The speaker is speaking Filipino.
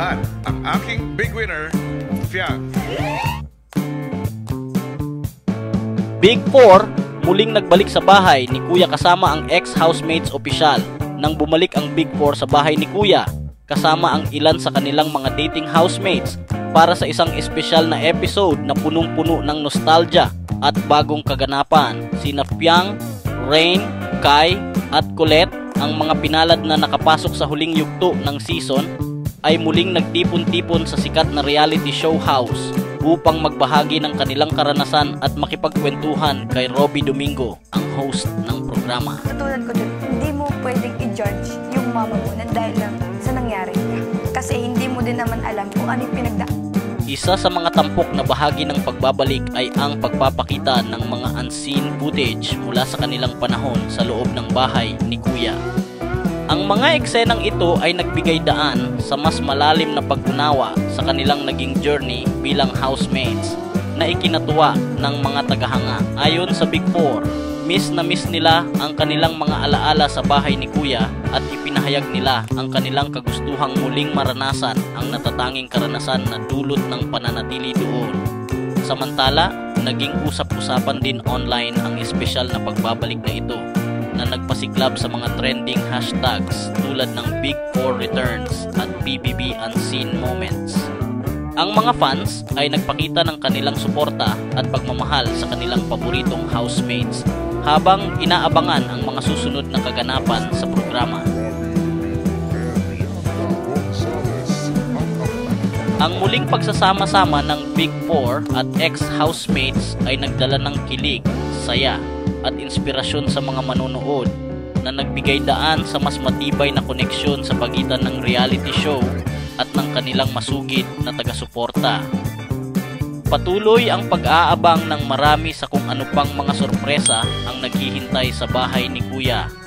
At ang aking big winner, Fiang. Big 4, muling nagbalik sa bahay ni Kuya kasama ang ex-housemates opisyal nang bumalik ang Big 4 sa bahay ni Kuya kasama ang ilan sa kanilang mga dating housemates para sa isang espesyal na episode na punong-puno ng nostalgia at bagong kaganapan. Sina Fiang, Rain, Kai at Colette, ang mga pinalad na nakapasok sa huling yugto ng season, ay muling nagtipon-tipon sa sikat na reality show house upang magbahagi ng kanilang karanasan at makipagkwentuhan kay Robby Domingo, ang host ng programa. Katulad ko dun, hindi mo pwedeng i-judge yung mama mo na dahil lang sa nangyari. Kasi hindi mo din naman alam kung ano yung Isa sa mga tampok na bahagi ng pagbabalik ay ang pagpapakita ng mga unseen footage mula sa kanilang panahon sa loob ng bahay ni Kuya. Ang mga eksenang ito ay nagbigay daan sa mas malalim na pag-unawa sa kanilang naging journey bilang housemates na ikinatuwa ng mga tagahanga. Ayon sa Big 4, miss na miss nila ang kanilang mga alaala sa bahay ni Kuya at ipinahayag nila ang kanilang kagustuhang muling maranasan ang natatanging karanasan na dulot ng pananatili doon. Samantala, naging usap-usapan din online ang espesyal na pagbabalik na ito na nagpasiklab sa mga trending hashtags tulad ng Big 4 Returns at PBB Unseen Moments. Ang mga fans ay nagpakita ng kanilang suporta at pagmamahal sa kanilang paboritong housemates habang inaabangan ang mga susunod na kaganapan sa programa. Ang muling pagsasama-sama ng Big 4 at ex-housemates ay nagdala ng kilig, saya at inspirasyon sa mga manonood na nagbigay daan sa mas matibay na koneksyon sa pagitan ng reality show at ng kanilang masugid na taga-suporta. Patuloy ang pag-aabang ng marami sa kung ano pang mga sorpresa ang naghihintay sa bahay ni Kuya